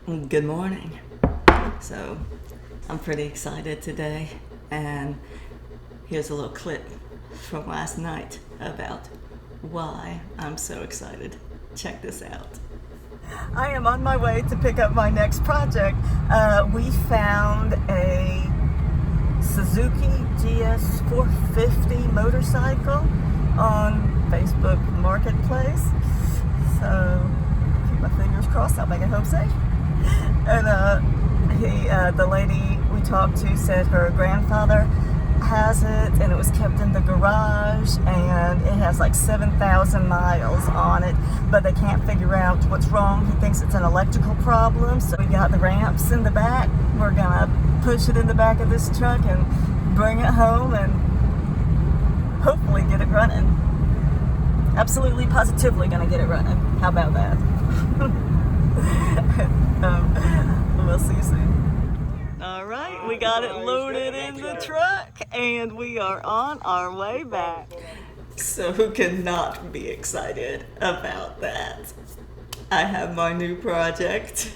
Good morning. So I'm pretty excited today, and here's a little clip from last night about why I'm so excited. Check this out. I am on my way to pick up my next project. We found a Suzuki GS450 motorcycle on Facebook Marketplace. So keep my fingers crossed, I'll make it home safe. And the lady we talked to said her grandfather has it, and it was kept in the garage, and it has like 7,000 miles on it, but they can't figure out what's wrong. He thinks it's an electrical problem. So we got the ramps in the back. We're gonna push it in the back of this truck and bring it home and hopefully get it running. Absolutely, positively gonna get it running. How about that? We'll see you soon. All right, we got it loaded in the truck, and we are on our way back. So who cannot be excited about that? I have my new project.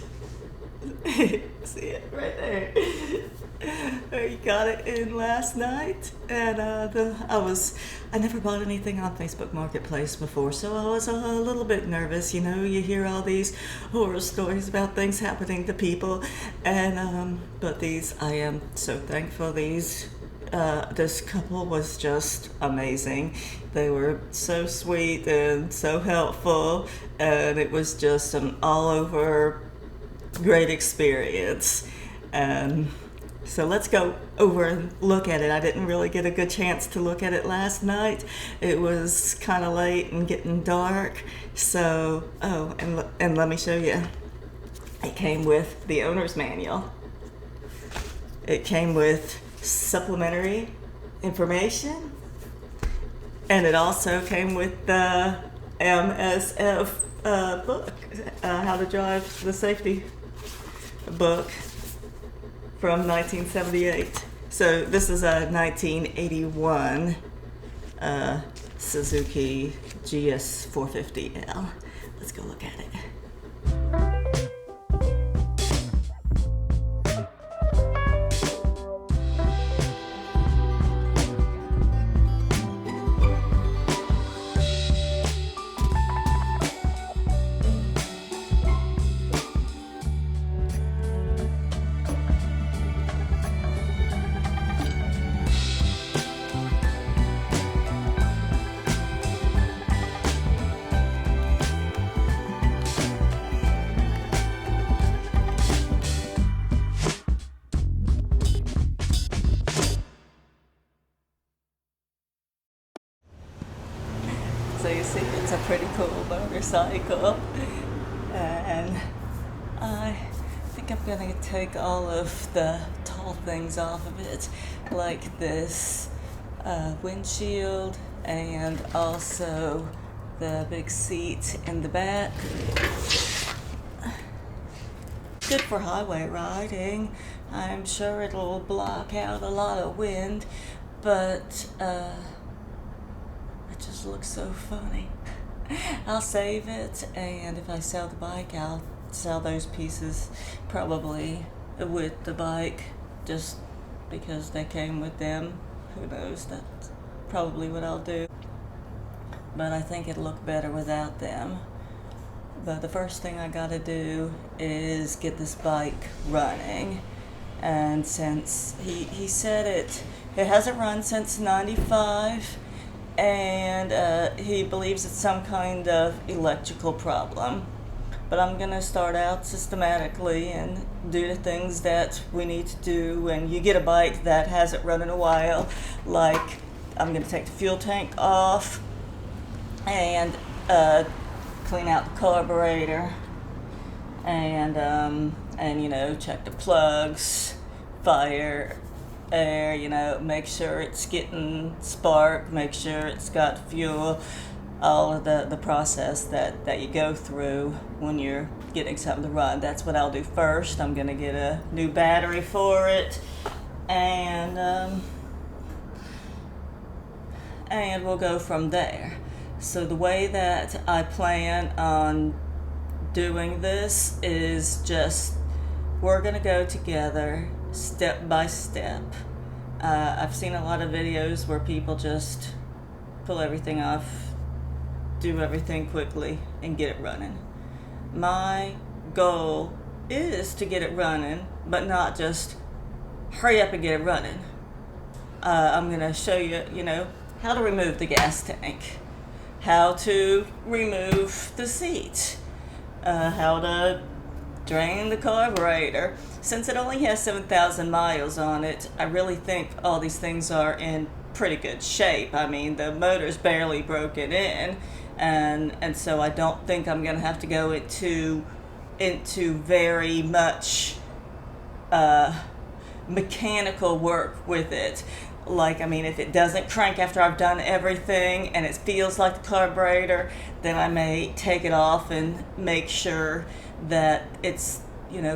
See it right there. I got it in last night, and I never bought anything on Facebook Marketplace before, so I was a little bit nervous. You know, you hear all these horror stories about things happening to people, and but I am so thankful. This couple was just amazing. They were so sweet and so helpful, and it was just an all-over great experience. So let's go over and look at it. I didn't really get a good chance to look at it last night. It was kind of late and getting dark. So, and let me show you. It came with the owner's manual. It came with supplementary information. And it also came with the MSF book, How to Drive the Safety book from 1978. So this is a 1981 Suzuki GS450L. Let's go look at it. So you see, it's a pretty cool motorcycle, and I think I'm gonna take all of the tall things off of it, like this windshield and also the big seat in the back. Good for highway riding. I'm sure it'll block out a lot of wind, but it just looks so funny. I'll save it, and if I sell the bike, I'll sell those pieces probably with the bike, just because they came with them. Who knows, that's probably what I'll do. But I think it'll look better without them. But the first thing I gotta do is get this bike running. And since he said it hasn't run since '95, and he believes it's some kind of electrical problem. But I'm gonna start out systematically and do the things that we need to do when you get a bike that hasn't run in a while. Like, I'm gonna take the fuel tank off and clean out the carburetor, and you know, check the plugs, fire, air, you know, make sure it's getting spark, make sure it's got fuel, all of the process that you go through when you're getting something to run. That's what I'll do first. I'm gonna get a new battery for it, and we'll go from there. So the way that I plan on doing this is just we're gonna go together step by step. I've seen a lot of videos where people just pull everything off, do everything quickly, and get it running. My goal is to get it running, but not just hurry up and get it running. I'm gonna show you, how to remove the gas tank, how to remove the seat, how to drain the carburetor. Since it only has 7,000 miles on it, I really think all these things are in pretty good shape. I mean, the motor's barely broken in, and so I don't think I'm gonna have to go into very much mechanical work with it. Like, I mean, if it doesn't crank after I've done everything and it feels like the carburetor, then I may take it off and make sure that it's,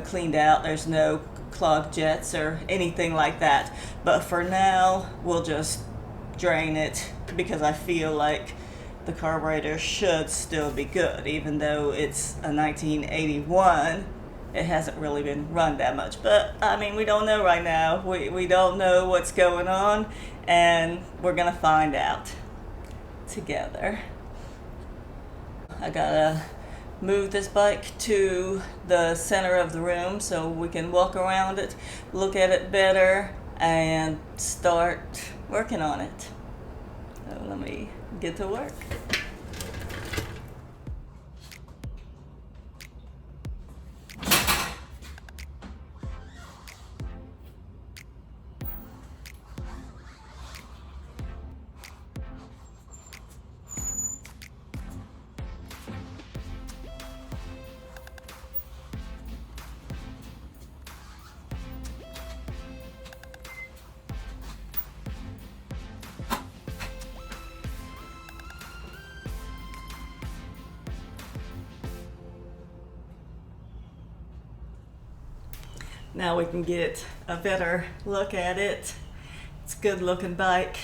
cleaned out. There's no clogged jets or anything like that. But for now, we'll just drain it because I feel like the carburetor should still be good. Even though it's a 1981, it hasn't really been run that much. But, I mean, we don't know right now. We don't know what's going on, and we're going to find out together. I gotta move this bike to the center of the room so we can walk around it, look at it better, and start working on it. So let me get to work. Now we can get a better look at it. It's a good looking bike.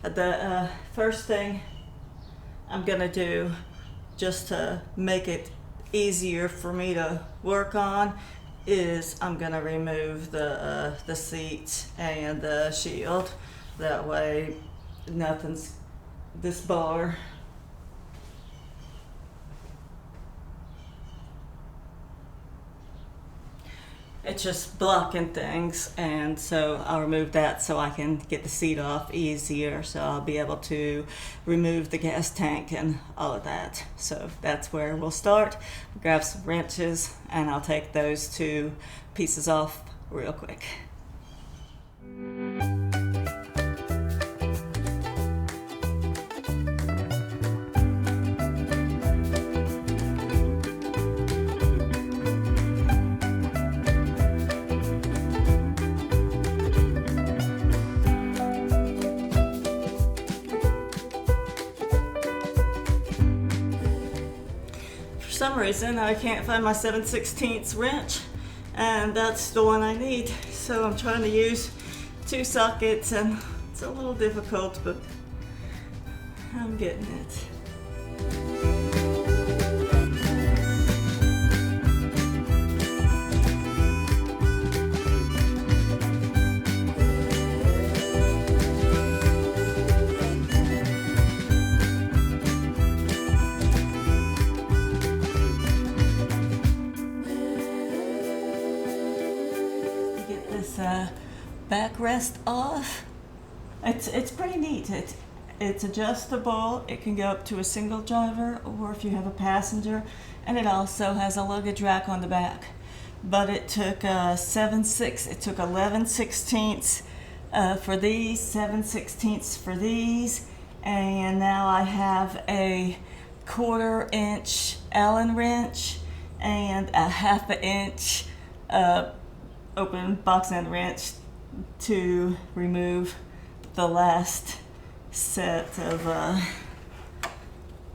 The first thing I'm gonna do, just to make it easier for me to work on, is I'm gonna remove the seat and the shield. That way nothing's, this bar, it's just blocking things, and so I'll remove that so I can get the seat off easier, so I'll be able to remove the gas tank and all of that. So that's where we'll start. Grab some wrenches and I'll take those two pieces off real quick. For some reason I can't find my 7/16 wrench, and that's the one I need. So I'm trying to use 2 sockets, and it's a little difficult, but I'm getting it. Backrest off. It's pretty neat. It's adjustable. It can go up to a single driver, or if you have a passenger, and it also has a luggage rack on the back. But it took 11/16 for these, 7/16 for these, and now I have a 1/4 inch Allen wrench and a 1/2 inch open box end wrench to remove the last set of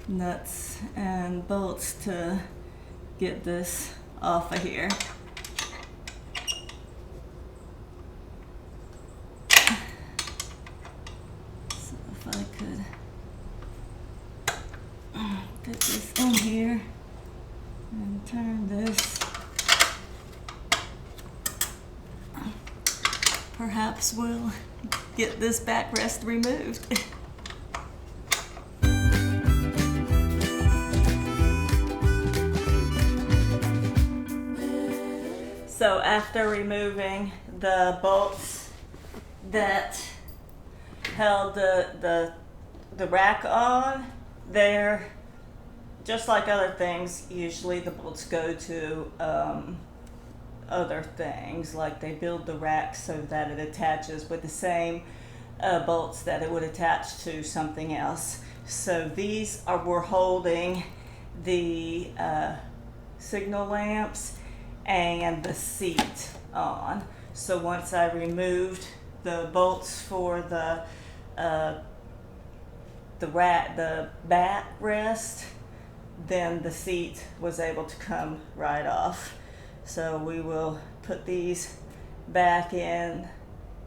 nuts and bolts to get this off of here. So if I could get this in here and turn this. perhaps we'll get this backrest removed. So after removing the bolts that held the rack on, they're just like other things. Usually the bolts go to other things, like they build the rack so that it attaches with the same bolts that it would attach to something else. So these were holding the signal lamps and the seat on. So once I removed the bolts for the backrest, then the seat was able to come right off. So we will put these back in,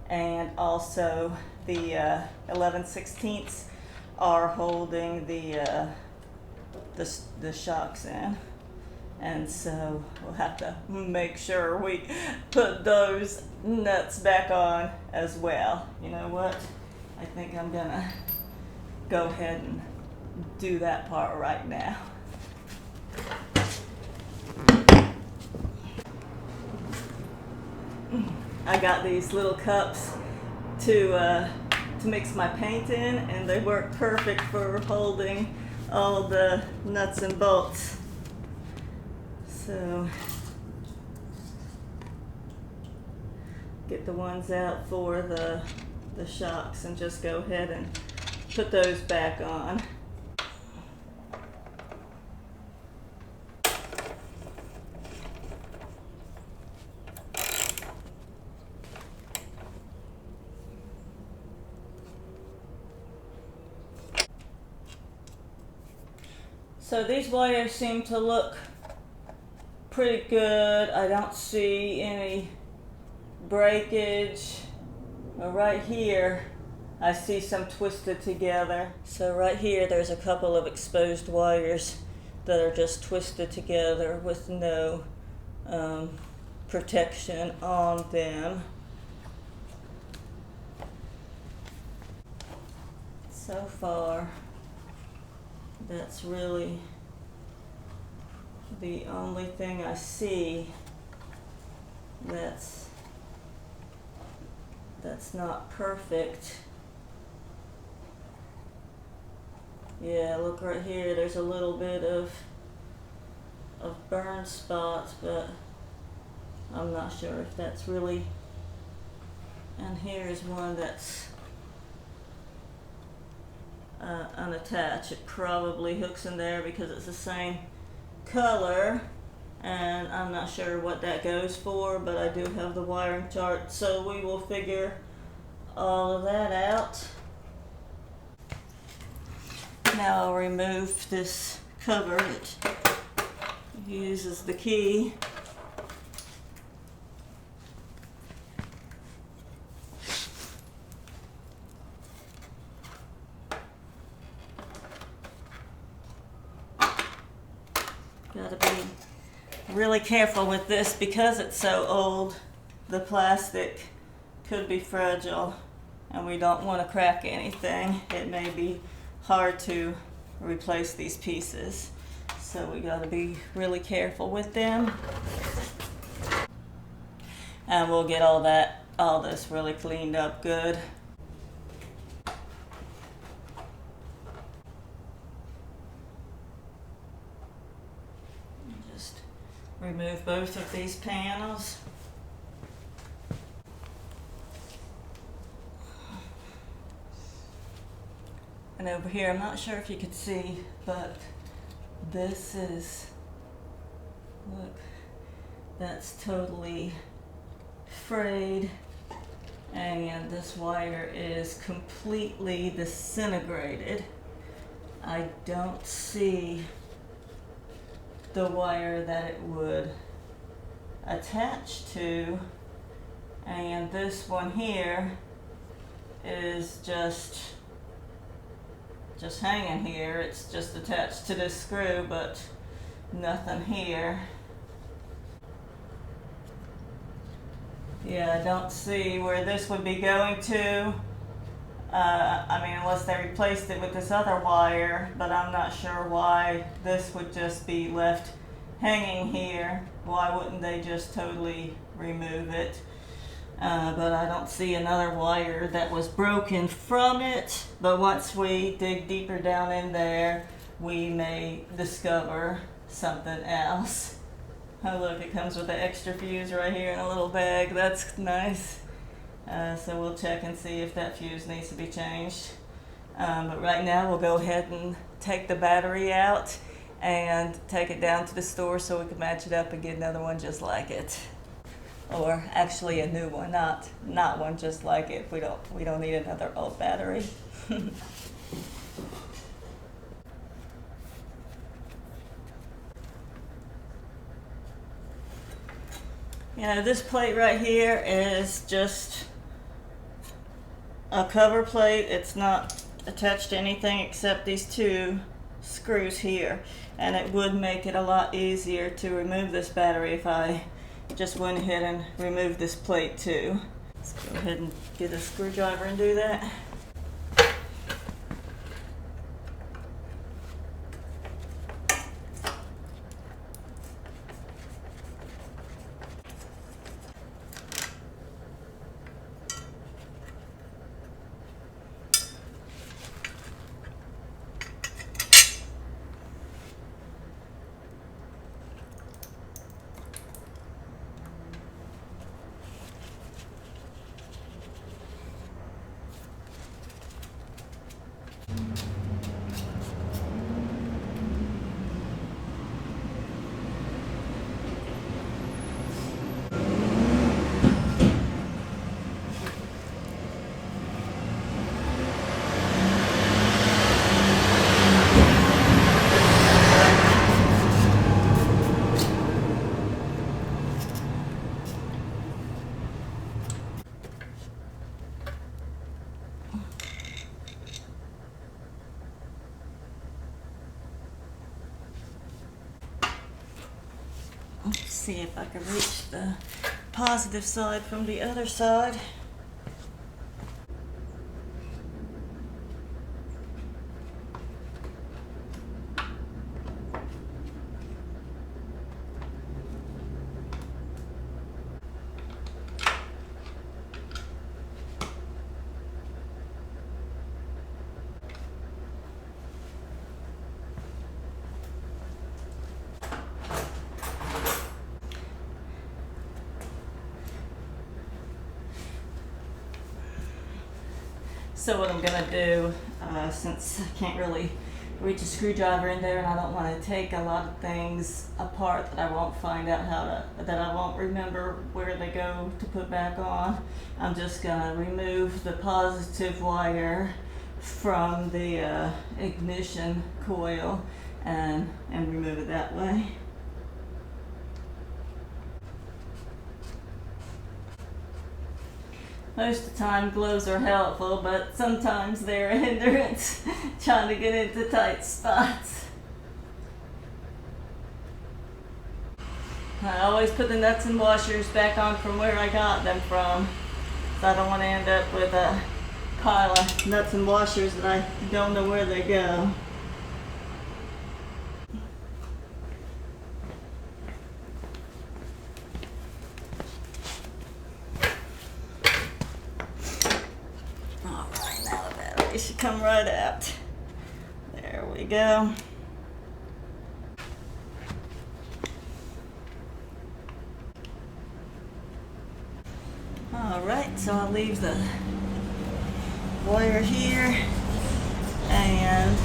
and also the 11/16 are holding the shocks in. And so we'll have to make sure we put those nuts back on as well. You know what? I think I'm gonna go ahead and do that part right now. I got these little cups to mix my paint in, and they work perfect for holding all the nuts and bolts. So get the ones out for the shocks and just go ahead and put those back on. So these wires seem to look pretty good. I don't see any breakage. Right here I see some twisted together. So right here there's a couple of exposed wires that are just twisted together with no protection on them. So far, that's really the only thing I see that's not perfect. Yeah, look right here, there's a little bit of burn spots, but I'm not sure if that's really, and here's one that's unattached. It probably hooks in there because it's the same color, and I'm not sure what that goes for, but I do have the wiring chart, so we will figure all of that out. Now I'll remove this cover that uses the key. Gotta be really careful with this because it's so old. The plastic could be fragile and we don't want to crack anything. It may be hard to replace these pieces, so we gotta be really careful with them. And we'll get all this really cleaned up good. Just remove both of these panels. And over here, I'm not sure if you could see, but this is, look, that's totally frayed, and this wire is completely disintegrated. I don't see the wire that it would attach to, and this one here is just hanging here. It's just attached to this screw, but nothing here. Yeah, I don't see where this would be going to. I mean, unless they replaced it with this other wire, but I'm not sure why this would just be left hanging here. Why wouldn't they just totally remove it? But I don't see another wire that was broken from it. But once we dig deeper down in there, we may discover something else. Oh look, it comes with an extra fuse right here in a little bag. That's nice. So we'll check and see if that fuse needs to be changed. But right now we'll go ahead and take the battery out and take it down to the store so we can match it up and get another one just like it. Or actually a new one, not one just like it. We don't need another old battery. You know, this plate right here is just a cover plate. It's not attached to anything except these two screws here, and it would make it a lot easier to remove this battery if I just went ahead and removed this plate too. Let's go ahead and get a screwdriver and do that. Let's see if I can reach the positive side from the other side. So what I'm gonna do, since I can't really reach a screwdriver in there and I don't want to take a lot of things apart that I won't find out that I won't remember where they go to put back on, I'm just gonna remove the positive wire from the ignition coil and remove it that way. Most of the time gloves are helpful, but sometimes they're a hindrance trying to get into tight spots. I always put the nuts and washers back on from where I got them from, so I don't want to end up with a pile of nuts and washers that I don't know where they go. It should come right out. There we go. All right, so I'll leave the wire here and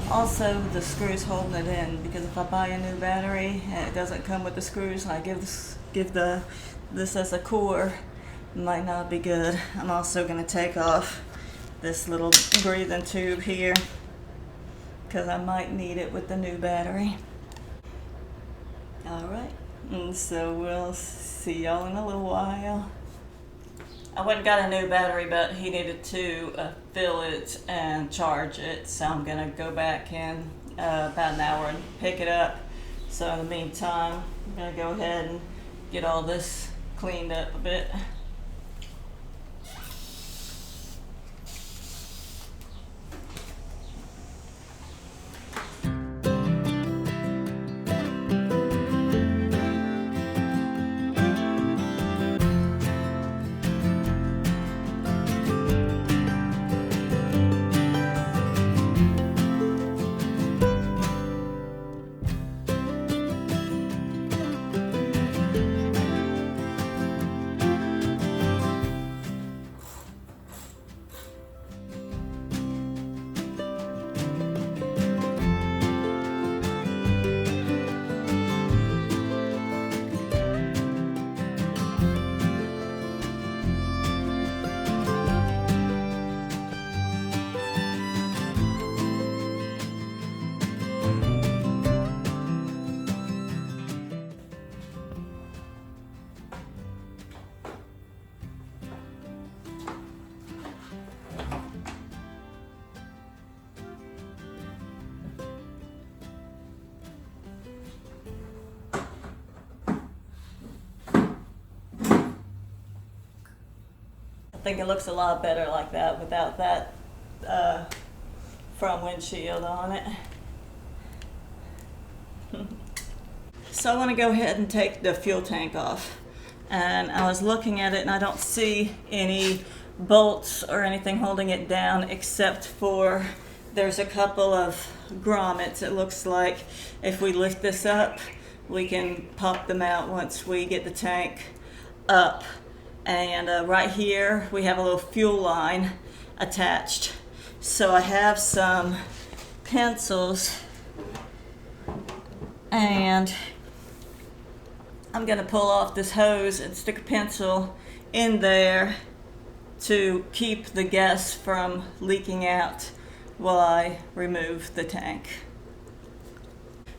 also the screws holding it in, because if I buy a new battery and it doesn't come with the screws and I give this as a core, it might not be good. I'm also going to take off this little breathing tube here because I might need it with the new battery. Alright, and so we'll see y'all in a little while. I went and got a new battery, but he needed to fill it and charge it, so I'm going to go back in about an hour and pick it up. So in the meantime, I'm going to go ahead and get all this cleaned up a bit. I think it looks a lot better like that without that front windshield on it. So I want to go ahead and take the fuel tank off. And I was looking at it and I don't see any bolts or anything holding it down except for there's a couple of grommets. It looks like if we lift this up, we can pop them out once we get the tank up. And right here we have a little fuel line attached. So I have some pencils and I'm going to pull off this hose and stick a pencil in there to keep the gas from leaking out while I remove the tank.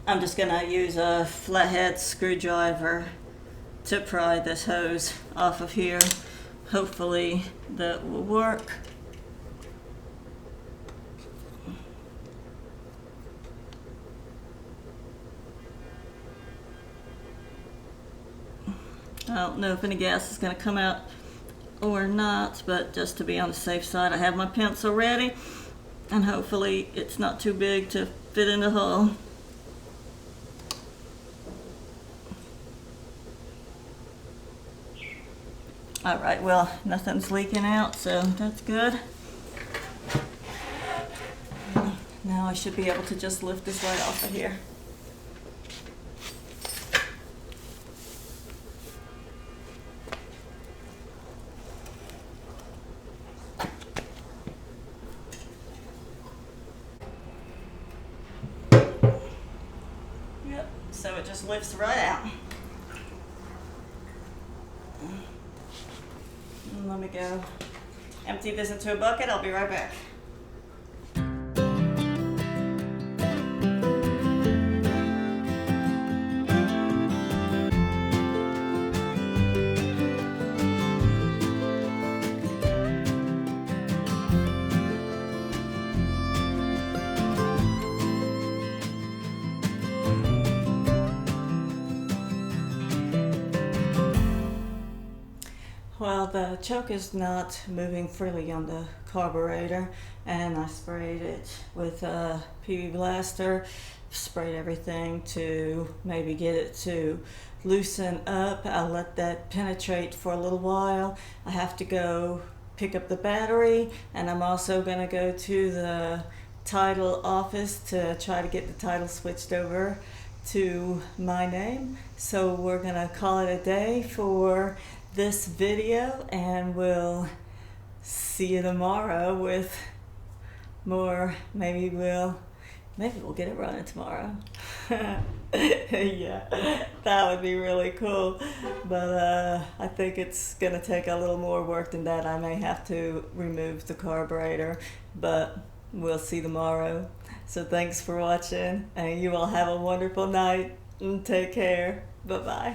I'm just going to use a flathead screwdriver to pry this hose off of here. Hopefully that will work. I don't know if any gas is going to come out or not, but just to be on the safe side, I have my pencil ready, and hopefully it's not too big to fit in the hole. All right, well, nothing's leaking out, so that's good. Now I should be able to just lift this right off of here. Yep, so it just lifts right out. Let me go empty this into a bucket. I'll be right back. Well, the choke is not moving freely on the carburetor, and I sprayed it with a PB Blaster, sprayed everything to maybe get it to loosen up. I'll let that penetrate for a little while. I have to go pick up the battery, and I'm also going to go to the title office to try to get the title switched over to my name. So we're going to call it a day for this video, and we'll see you tomorrow with more. Maybe we'll get it running tomorrow. Yeah, that would be really cool, but I think it's gonna take a little more work than that. I may have to remove the carburetor, but we'll see tomorrow. So thanks for watching, and you all have a wonderful night and take care. Bye bye.